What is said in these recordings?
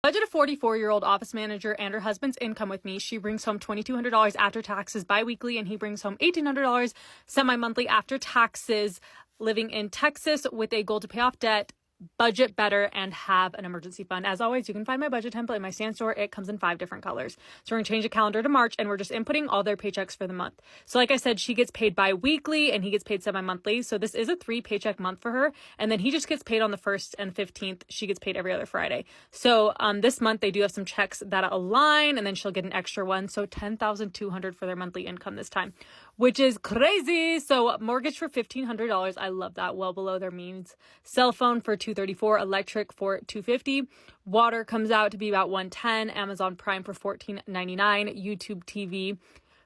Budget a 44-year-old office manager and her husband's income with me. She brings home $2,200 after taxes biweekly, and he brings home $1,800 semi-monthly after taxes, living in Texas with a goal to pay off debt, budget better, and have an emergency fund. As always, you can find my budget template in my Stan store. It comes in 5 different colors. So we're going to change the calendar to March, and we're just inputting all their paychecks for the month. So like I said, she gets paid bi-weekly and he gets paid semi-monthly. So this is a 3 paycheck month for her. And then he just gets paid on the 1st and 15th. She gets paid every other Friday. So this month they do have some checks that align, and then she'll get an extra one. So $10,200 for their monthly income this time, which is crazy. So mortgage for $1,500. I love that. Well below their means. Cell phone for $234, electric for $250. Water comes out to be about $110. Amazon Prime for $14.99. YouTube TV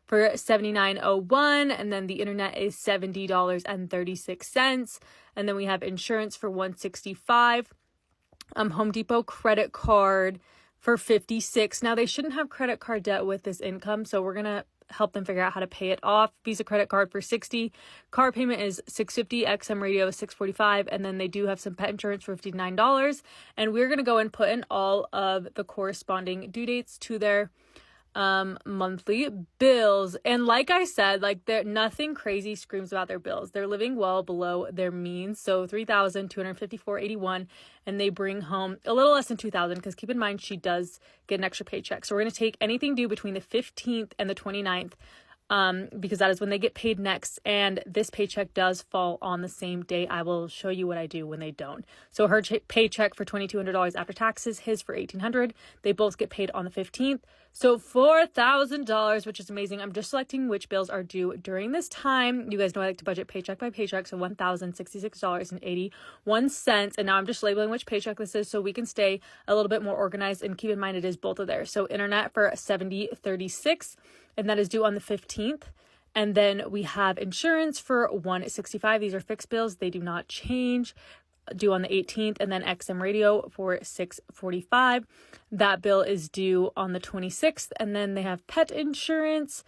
for $79.01, and then the internet is $70.36. And then we have insurance for $165. Home Depot credit card for $56. Now they shouldn't have credit card debt with this income, so we're gonna help them figure out how to pay it off. Visa credit card for $60. Car payment is $650. XM radio is $645. And then they do have some pet insurance for $59. And we're going to go and put in all of the corresponding due dates to their monthly bills. And like I said, like nothing crazy screams about their bills. They're living well below their means. So $3,254.81, and they bring home a little less than $2,000, because keep in mind she does get an extra paycheck. So we're going to take anything due between the 15th and the 29th, because that is when they get paid next, and this paycheck does fall on the same day. I will show you what I do when they don't. So her paycheck for $2,200 after taxes, his for $1,800. They both get paid on the 15th. So $4,000, which is amazing. I'm just selecting which bills are due during this time. You guys know I like to budget paycheck by paycheck, so $1,066.81. And now I'm just labeling which paycheck this is so we can stay a little bit more organized, and keep in mind it is both of theirs. So internet for $70.36, and that is due on the 15th. And then we have insurance for $165. These are fixed bills. They do not change, due on the 18th. And then XM radio for $645. That bill is due on the 26th. And then they have pet insurance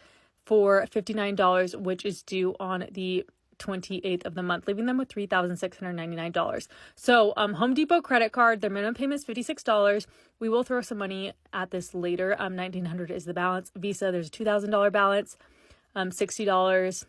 for $59, which is due on the 28th of the month, leaving them with $3,699. So Home Depot credit card, their minimum payment is $56. We will throw some money at this later. $1,900 is the balance. Visa, there's a $2,000 balance. $60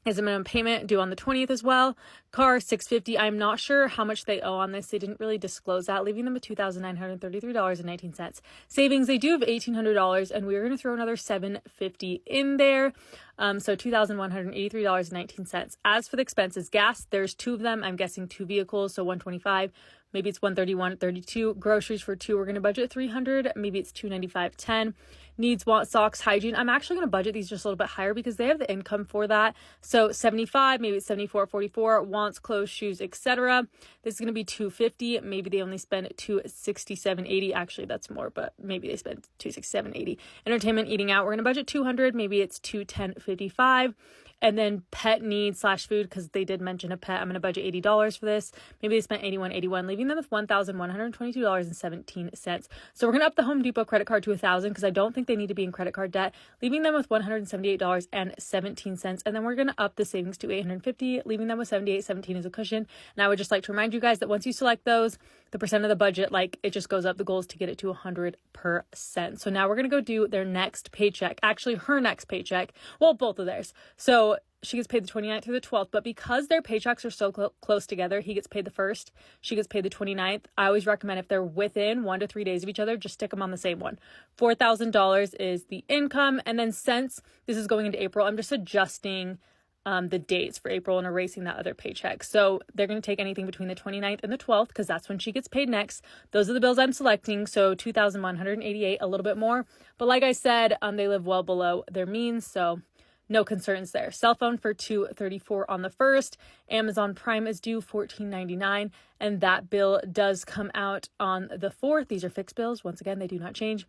is a minimum payment, due on the 20th as well. Car, $650. I'm not sure how much they owe on this. They didn't really disclose that, leaving them with $2,933.19. Savings, they do have $1,800, and we're going to throw another $750 in there. So $2,183.19. As for the expenses, gas, there's 2 of them. I'm guessing 2 vehicles, so $125. Maybe it's $131, $32. Groceries for 2, we're going to budget $300. Maybe it's $295, $10. Needs, wants, socks, hygiene. I'm actually going to budget these just a little bit higher because they have the income for that. So $75, maybe it's $74, $44. Wants, clothes, shoes, etc. This is going to be $250. Maybe they only spend $267.80. Actually, that's more, but maybe they spend $267.80. Entertainment, eating out, we're going to budget $200. Maybe it's $210.55. And then pet needs / food, because they did mention a pet, I'm going to budget $80 for this. Maybe they spent $81.81, leaving them with $1,122.17. So we're going to up the Home Depot credit card to $1,000, because I don't think they need to be in credit card debt, leaving them with $178.17. And then we're going to up the savings to $850, leaving them with $78.17 as a cushion. And I would just like to remind you guys that once you select those, the percent of the budget, like, it just goes up. The goal is to get it to 100%. So now we're going to go do their next paycheck. Actually, her next paycheck. Well, both of theirs. So she gets paid the 29th through the 12th, but because their paychecks are so close together, he gets paid the 1st, she gets paid the 29th. I always recommend, if they're within 1 to 3 days of each other, just stick them on the same one. $4,000 is the income. And then since this is going into April, I'm just adjusting the dates for April and erasing that other paycheck. So they're going to take anything between the 29th and the 12th, because that's when she gets paid next. Those are the bills I'm selecting. So $2,188, a little bit more. But like I said, they live well below their means, so no concerns there. Cell phone for $234 on the 1st. Amazon Prime is due $14.99, and that bill does come out on the 4th. These are fixed bills. Once again, they do not change.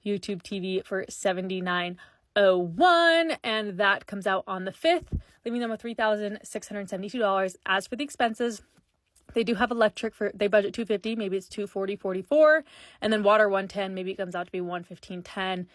YouTube TV for $79.01, and that comes out on the 5th, leaving them with $3,672. As for the expenses, they do have electric they budget $250, maybe it's $240.44, and then water $110, maybe it comes out to be $115.10.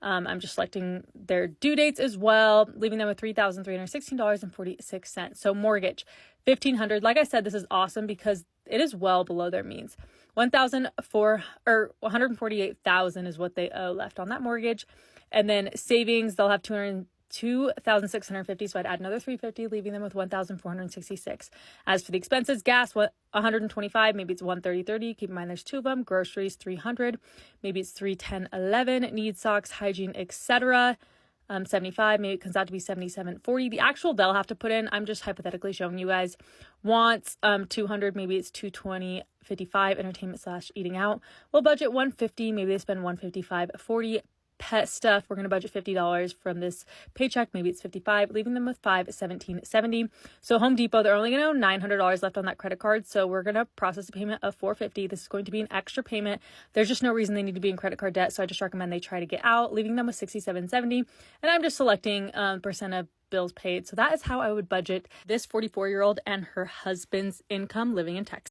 I'm just selecting their due dates as well, leaving them with $3,316.46. So mortgage, $1,500. Like I said, this is awesome because it is well below their means. $148,000 is what they owe left on that mortgage. And then savings, they'll have $2,650, so I'd add another $350, leaving them with $1,466. As for the expenses, gas, $125, maybe it's $130. Keep in mind there's two of them. Groceries, $300, maybe it's $310, $11. Needs, socks, hygiene, etc. 75, maybe it comes out to be 77.40. The actual they'll have to put in, I'm just hypothetically showing you guys. Wants, 200, maybe it's 220.55. Entertainment / eating out. We'll budget $150, maybe they spend $155.40. Pet stuff, we're going to budget $50 from this paycheck, maybe it's $55, leaving them with $517.70. So Home Depot, they're only going to owe $900 left on that credit card, so we're going to process a payment of $450. This is going to be an extra payment. There's just no reason they need to be in credit card debt, so I just recommend they try to get out, leaving them with $67.70. And I'm just selecting percent of bills paid. So that is how I would budget this 44-year-old and her husband's income living in Texas.